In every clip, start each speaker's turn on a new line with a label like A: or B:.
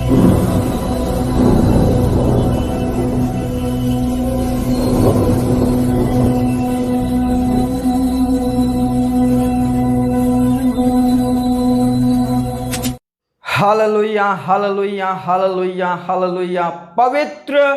A: Hallelujah hallelujah hallelujah hallelujah. पवित्र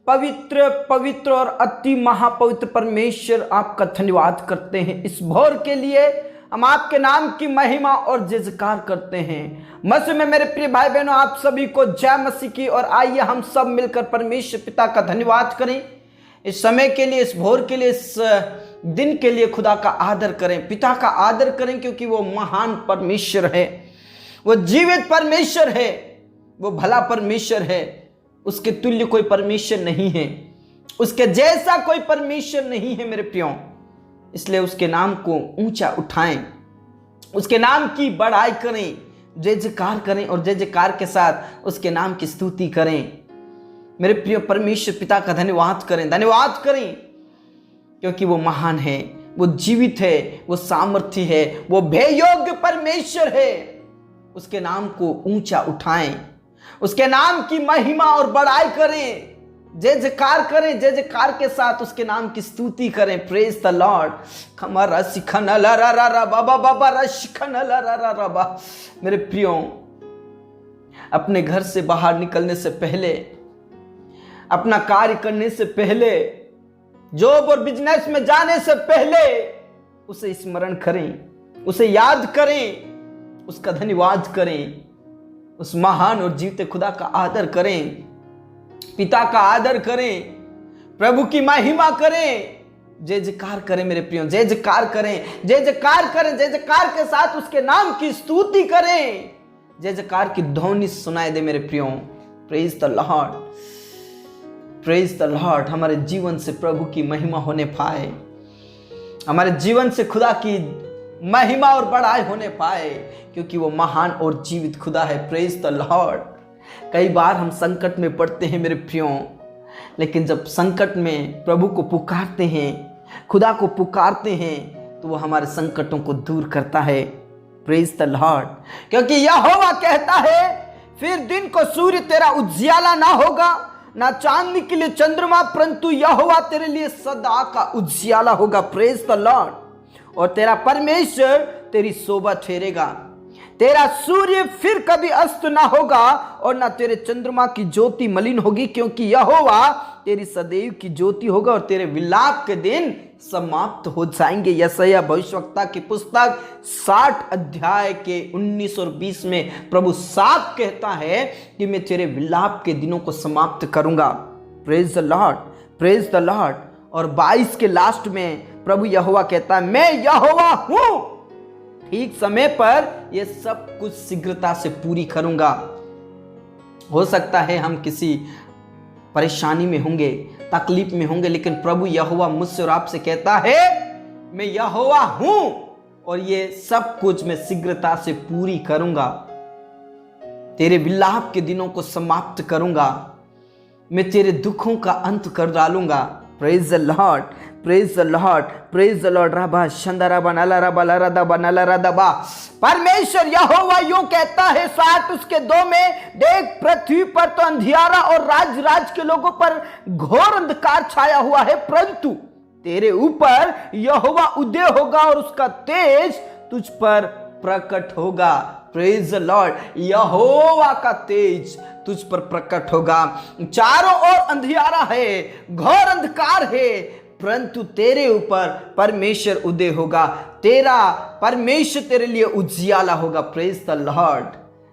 A: पवित्र पवित्र और अति महापवित्र परमेश्वर, आपका धन्यवाद करते हैं इस भोर के लिए। हम आपके नाम की महिमा और जयकार करते हैं। मसीह में मेरे प्रिय भाई बहनों, आप सभी को जय मसीह की। और आइए हम सब मिलकर परमेश्वर पिता का धन्यवाद करें इस समय के लिए, इस भोर के लिए, इस दिन के लिए। खुदा का आदर करें, पिता का आदर करें, क्योंकि वो महान परमेश्वर है, वो जीवित परमेश्वर है, वो भला परमेश्वर है। उसके तुल्य कोई परमेश्वर नहीं है, उसके जैसा कोई परमेश्वर नहीं है मेरे प्रियो। इसलिए उसके नाम को ऊंचा उठाएं, उसके नाम की बड़ाई करें, जय जयकार करें और जय जयकार के साथ उसके नाम की स्तुति करें। मेरे प्रिय परमेश्वर पिता का धन्यवाद करें, धन्यवाद करें, क्योंकि वो महान है, वो जीवित है, वो सामर्थ्य है, वो भययोग्य परमेश्वर है। उसके नाम को ऊंचा उठाएं, उसके नाम की महिमा और बड़ाई करें, जय जयकार करें, जय जयकार के साथ उसके नाम की स्तुति करें। Praise the Lord. मेरे प्रियो, अपने घर से बाहर निकलने से पहले, अपना कार्य करने से पहले, जॉब और बिजनेस में जाने से पहले उसे स्मरण करें, उसे याद करें, उसका धन्यवाद करें, उस महान और जीवते खुदा का आदर करें, पिता का आदर करें, प्रभु की महिमा करें, जय जयकार करें मेरे प्रियो, जय जयकार करें, जय जयकार करें, जय जयकार के साथ उसके नाम की स्तुति करें, जय जयकार की ध्वनि सुनाई दे मेरे प्रियो। Praise the Lord, praise the Lord. हमारे जीवन से प्रभु की महिमा होने पाए, हमारे जीवन से खुदा की महिमा और बड़ाई होने पाए, क्योंकि वो महान और जीवित खुदा है। Praise the Lord. कई बार हम संकट में पड़ते हैं मेरे प्रियो, लेकिन जब संकट में प्रभु को पुकारते हैं, खुदा को पुकारते हैं, तो वो हमारे संकटों को दूर करता है। Praise the Lord. क्योंकि यहोवा कहता है, फिर दिन को सूर्य तेरा उजियाला ना होगा, ना चांदनी के लिए चंद्रमा, परंतु यहोवा तेरे लिए सदा का उजियाला होगा। Praise the Lord. और तेरा परमेश्वर तेरी शोभा ठहरेगा। तेरा सूर्य फिर कभी अस्त ना होगा और ना तेरे चंद्रमा की ज्योति मलिन होगी, क्योंकि यहोवा तेरी सदैव की ज्योति होगा और तेरे विलाप के दिन समाप्त हो जाएंगे। यशायाह भविष्यवक्ता की पुस्तक 60 अध्याय के 19 और 20 में प्रभु साफ कहता है कि मैं तेरे विलाप के दिनों को समाप्त करूंगा। Praise the Lord, praise the Lord. और 22 के लास्ट में प्रभु यहोवा कहता है, मैं यहोवा हूं, ठीक समय पर यह सब कुछ शीघ्रता से पूरी करूंगा। हो सकता है हम किसी परेशानी में होंगे, तकलीफ में होंगे, लेकिन प्रभु यहोवा मुझसे और आपसे कहता है, मैं यहोवा हूं और ये सब कुछ मैं शीघ्रता से पूरी करूंगा। तेरे विलाप के दिनों को समाप्त करूंगा, मैं तेरे दुखों का अंत कर डालूंगा। Praise the Lord, praise the Lord, praise the Lord. रबा शंदरा बनाला रबा लरदा बनाला रदबा। परमेश्वर यहोवा यूं कहता है 60 उसके 2 में, देख पृथ्वी पर तो अंधियारा और राज के लोगों पर घोर अंधकार छाया हुआ है, परंतु तेरे ऊपर यहोवा उदय होगा और उसका तेज तुझ पर प्रकट होगा। Praise the Lord. यहोवा का तेज तुझ पर प्रकट होगा। चारों ओर अंधियारा है, घोर अंधकार है, परंतु तेरे ऊपर परमेश्वर उदय होगा। तेरा परमेश्वर तेरे लिए उजियाला होगा। Praise the Lord.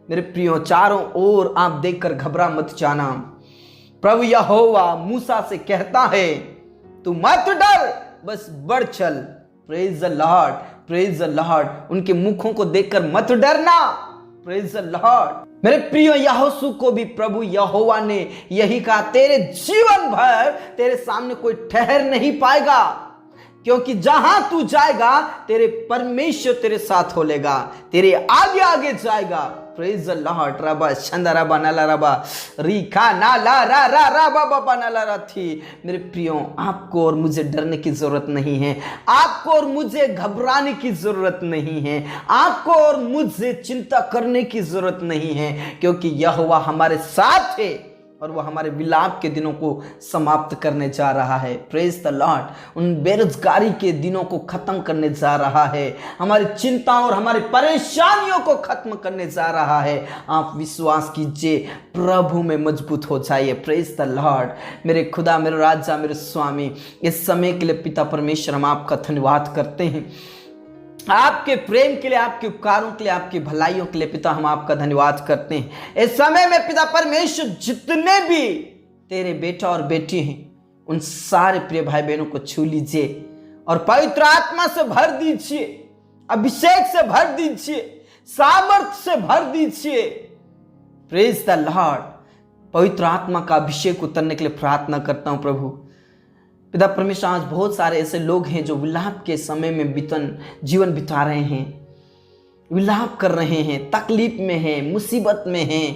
A: मेरे प्रियो, चारों ओर आप देखकर घबरा मत जाना। प्रभु यहोवा मूसा से कहता है, तू मत डर, बस बढ़ चल। Praise the Lord, praise the Lord. उनके मुखों को देखकर मत डरना। Praise the Lord. मेरे प्रियो, यहोशू को भी प्रभु यहोवा ने यही कहा, तेरे जीवन भर तेरे सामने कोई ठहर नहीं पाएगा, क्योंकि जहां तू जाएगा तेरे परमेश्वर तेरे साथ हो लेगा, तेरे आगे आगे जाएगा। Praise the Lord. Rava Shanda रबा नाला रबा रीखा नाला रा रा रा बाबा नाला रा थी। मेरे प्रियो, आपको और मुझे डरने की जरूरत नहीं है, आपको और मुझे घबराने की जरूरत नहीं है, आपको और मुझे चिंता करने की जरूरत नहीं है, क्योंकि यहोवा हमारे साथ है और वो हमारे विलाप के दिनों को समाप्त करने जा रहा है। Praise the Lord. उन बेरोजगारी के दिनों को खत्म करने जा रहा है, हमारी चिंताओं और हमारी परेशानियों को खत्म करने जा रहा है। आप विश्वास कीजिए, प्रभु में मजबूत हो जाइए। Praise the Lord. मेरे खुदा, मेरे राजा, मेरे स्वामी, इस समय के लिए पिता परमेश्वर हम आपका धन्यवाद करते हैं, आपके प्रेम के लिए, आपके उपकारों के लिए, आपकी भलाइयों के लिए पिता हम आपका धन्यवाद करते हैं। इस समय में पिता परमेश्वर जितने भी तेरे बेटा और बेटी हैं, उन सारे प्रिय भाई बहनों को छू लीजिए और पवित्र आत्मा से भर दीजिए, अभिषेक से भर दीजिए, सामर्थ्य से भर दीजिए। Praise the Lord. पवित्र आत्मा का अभिषेक उतरने के लिए प्रार्थना करता हूं प्रभु। पिता परमेश्वर, आज बहुत सारे ऐसे लोग हैं जो विलाप के समय में जीवन बिता रहे हैं, विलाप कर रहे हैं, तकलीफ में हैं, मुसीबत में हैं,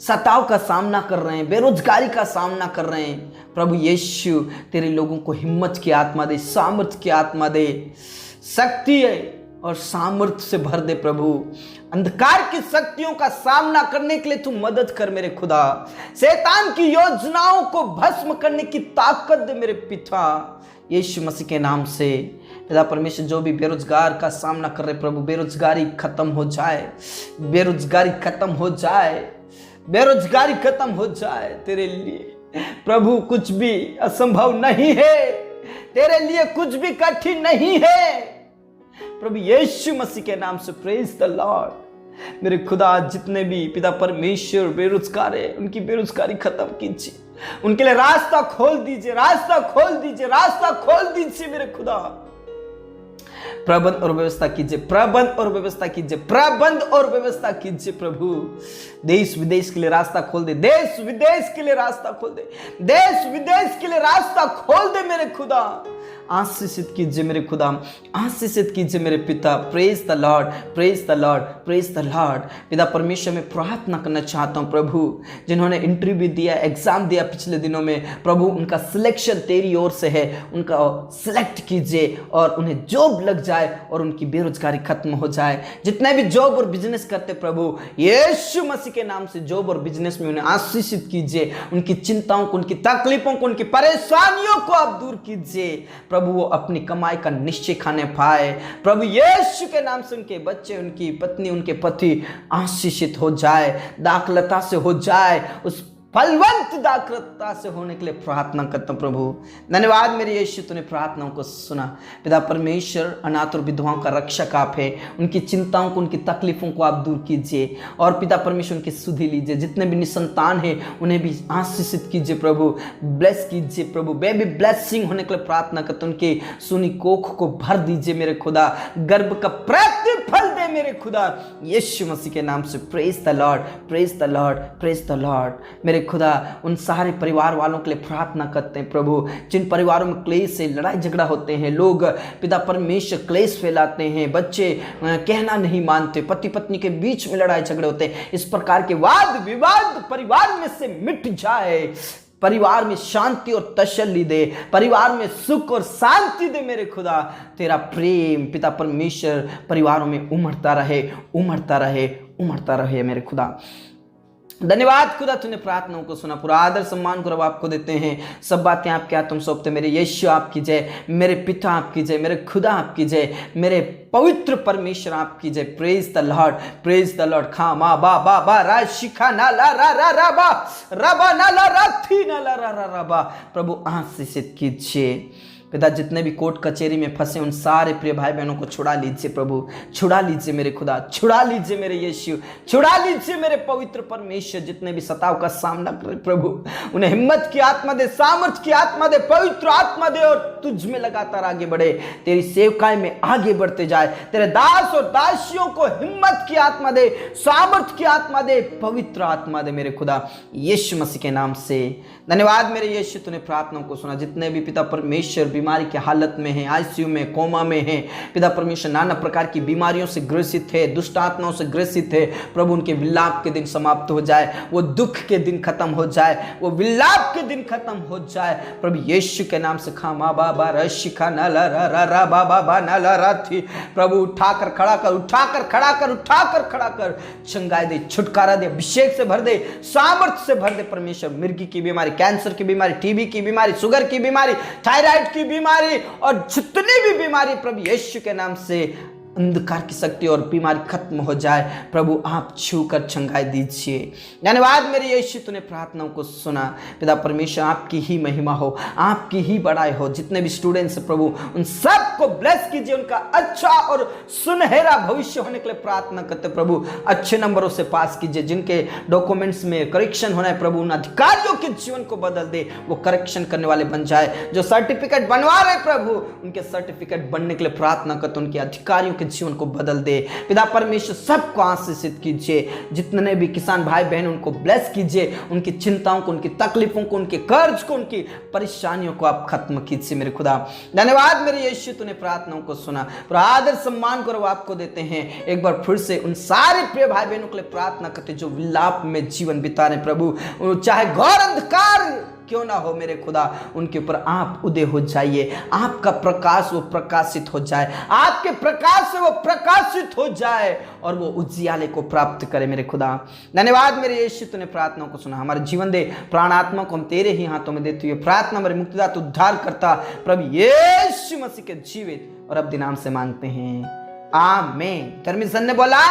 A: सताव का सामना कर रहे हैं, बेरोजगारी का सामना कर रहे हैं। प्रभु यीशु, तेरे लोगों को हिम्मत की आत्मा दे, सामर्थ्य की आत्मा दे, शक्ति और सामर्थ्य से भर दे प्रभु। अंधकार की शक्तियों का सामना करने के लिए तू मदद कर मेरे खुदा। शैतान की योजनाओं को भस्म करने की ताकत दे मेरे पिता, यीशु मसीह के नाम से। पिता परमेश्वर, जो भी बेरोजगार का सामना कर रहे प्रभु, बेरोजगारी खत्म हो जाए, बेरोजगारी खत्म हो जाए, बेरोजगारी खत्म हो जाए। तेरे लिए प्रभु कुछ भी असंभव नहीं है, तेरे लिए कुछ भी कठिन नहीं है प्रभु यीशु मसीह के नाम से। Praise the Lord. मेरे खुदा, जितने भी पिता परमेश्वर बेरोजगार है, उनकी बेरोजगारी खत्म कीजिए, उनके लिए रास्ता खोल दीजिए, रास्ता खोल दीजिए, रास्ता खोल दीजिए मेरे खुदा। प्रबंध और व्यवस्था कीजिए, प्रबंध और व्यवस्था कीजिए, प्रबंध और व्यवस्था कीजिए प्रभु। देश विदेश के लिए रास्ता खोल दे, देश विदेश के लिए रास्ता खोल दे, देश विदेश के लिए रास्ता खोल दे मेरे खुदा। आशीषित कीजिए मेरे खुदा, आशीषित कीजिए मेरे पिता। Praise the Lord, praise the Lord, praise the Lord. पिता परमेश्वर, मैं प्रार्थना करना चाहता हूँ प्रभु, जिन्होंने इंटरव्यू दिया, एग्जाम दिया पिछले दिनों में प्रभु, उनका सिलेक्शन तेरी ओर से है, उनका सिलेक्ट कीजिए और उन्हें जॉब लग जाए और उनकी बेरोजगारी खत्म हो जाए। जितने भी जॉब और बिजनेस करते प्रभु, यीशु मसीह के नाम से जॉब और बिजनेस में उन्हें आशीषित कीजिए। उनकी चिंताओं को, उनकी तकलीफों को, उनकी परेशानियों को आप दूर कीजिए प्रभु। वो अपनी कमाई का निश्चय खाने पाए प्रभु यीशु के नाम से। उनके बच्चे, उनकी पत्नी, उनके पति आशीषित हो जाए, दाखलता से हो जाए, उस फलवंत दाखलता से होने के लिए प्रार्थना करता हूं प्रभु। धन्यवाद मेरे यीशु, तूने प्रार्थनाओं को सुना। पिता परमेश्वर, अनाथ और विधवाओं का रक्षक आप है, उनकी चिंताओं को, उनकी तकलीफों को आप दूर कीजिए और पिता परमेश्वर उनकी सुधि लीजिए। जितने भी निसंतान हैं उन्हें भी आशीषित कीजिए प्रभु, ब्लेस कीजिए प्रभु। बेबी ब्लेसिंग होने के लिए प्रार्थना करते, उनके सुनी कोख को भर दीजिए मेरे खुदा, गर्भ का प्रतिफल दे मेरे खुदा, यीशु मसीह के नाम से। Praise the Lord, praise the Lord, praise the Lord. मेरे खुदा, उन सारे परिवार वालों के लिए प्रार्थना करते हैं प्रभु, जिन परिवारों में क्लेश से लड़ाई झगड़ा होते हैं, लोग पिता परमेश्वर क्लेश फैलाते हैं, बच्चे कहना नहीं मानते, पति पत्नी के बीच में लड़ाई झगड़े होते हैं, इस प्रकार के वाद विवाद परिवार में से मिट जाए। परिवार में शांति और तसल्ली दे, परिवार में सुख और शांति दे मेरे खुदा। तेरा प्रेम पिता परमेश्वर परिवारों में उमड़ता रहे, उमड़ता रहे, उमड़ता रहे मेरे खुदा। धन्यवाद खुदा, तूने प्रार्थनाओं को सुना। पूरा आदर सम्मान गौरव आपको देते हैं। सब बातें आपके हाथों में सौंपते। मेरे यीशु आपकी जय, मेरे पिता आपकी जय, मेरे खुदा आपकी जय, मेरे पवित्र परमेश्वर आपकी जय। Praise the Lord, praise the Lord. खा मा बा बा बा रा शिखा ना ला रा रा रा बा रा बा ना ला रा थी ना ला रा रा रा बा। प्रभु आशीषित कीजिए पिता। जितने भी कोर्ट कचहरी में फंसे उन सारे प्रिय भाई बहनों को छुड़ा लीजिए प्रभु, छुड़ा लीजिए मेरे खुदा, छुड़ा लीजिए मेरे यीशु, छुड़ा लीजिए मेरे पवित्र परमेश्वर। जितने भी सताव का सामना करे प्रभु, उन्हें हिम्मत की आत्मा दे, सामर्थ्य की आत्मा दे, पवित्र आत्मा दे और तुझ में लगातार आगे बढ़े, तेरी सेवकाई में आगे बढ़ते जाए। तेरे दास और दासियों को हिम्मत की आत्मा दे, सामर्थ्य की आत्मा दे, पवित्र आत्मा दे मेरे खुदा, यीशु मसीह के नाम से। धन्यवाद मेरे यीशु, तूने प्रार्थनाओं को सुना। जितने भी पिता परमेश्वर बीमारी की हालत में हैं, आईसीयू में, कोमा में हैं, पिता परमेश्वर नाना प्रकार की बीमारियों से ग्रसित है, दुष्ट आत्माओं से ग्रसित है, प्रभु उनके विलाप के दिन समाप्त हो जाए, वो दुख के दिन खत्म हो जाए, वो विलाप के दिन खत्म हो जाए प्रभु यीशु के नाम से। खामा बाबा रशिका नला रा बाबा नला राथी, प्रभु उठाकर खड़ा कर, उठाकर खड़ा कर, उठाकर खड़ा कर, चंगाई दे, छुटकारा दे, अभिषेक से भर दे, सामर्थ्य से भर दे परमेश्वर। मिर्गी की बीमारी, कैंसर की बीमारी, टीबी की बीमारी, शुगर की बीमारी, थायराइड की बीमारी और जितनी भी बीमारी प्रभु यीशु के नाम से अंधकार की शक्ति और बीमारी खत्म हो जाए प्रभु, आप छूकर चंगाई दीजिए। धन्यवाद मेरे यीशु, तूने प्रार्थनाओं को सुना पिता परमेश्वर, आपकी ही महिमा हो, आपकी ही बड़ाई हो। जितने भी स्टूडेंट्स प्रभु उन सबको ब्लेस कीजिए, उनका अच्छा और सुनहरा भविष्य होने के लिए प्रार्थना करते प्रभु, अच्छे नंबरों से पास कीजिए। जिनके डॉक्यूमेंट्स में करेक्शन होना है प्रभु, उन अधिकारियों के जीवन को बदल दे, वो करेक्शन करने वाले बन जाए। जो सर्टिफिकेट बनवा रहे प्रभु, उनके सर्टिफिकेट बनने के लिए प्रार्थना करते, उनके अधिकारियों जीवन को बदल दे पिता परमेश्वर। सबको आशीषित कीजिए, जितने भी किसान भाई बहन उनको ब्लेस कीजिए, उनकी चिंताओं को, उनकी तकलीफों को, उनके कर्ज को, उनकी परेशानियों को आप खत्म कीजिए मेरे खुदा। धन्यवाद मेरे यीशु, तूने प्रार्थनाओं को सुना। पर आदर सम्मान करो आपको देते हैं। एक बार फिर से उन सारे प्रिय भाई बहनों के लिए प्रार्थना करते जो विलाप में जीवन बिता रहे प्रभु, चाहे घोर अंधकार क्यों ना हो मेरे खुदा, उनके ऊपर आप उदय हो जाइए, आपका प्रकाश वो प्रकाशित हो जाए, आपके प्रकाश से वो प्रकाशित हो जाए और वो उजियाले को प्राप्त करे मेरे खुदा। धन्यवाद मेरे यीशु, तूने प्रार्थनाओं को सुना। हमारे जीवन दे, प्राण आत्मा को हम तेरे ही हाथों में देते हुए प्रार्थना मेरे मुक्तिदाता उद्धार करता प्रभु यीशु मसीह के जीवित और अब नाम से मांगते हैं, आमीन। धर्मीसन ने बोला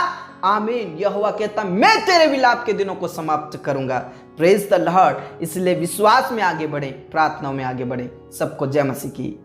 A: आमीन। यहोवा कहता मैं तेरे विलाप के दिनों को समाप्त करूंगा। Praise the Lord. इसलिए विश्वास में आगे बढ़े, प्रार्थनाओं में आगे बढ़े। सबको जय मसीह की।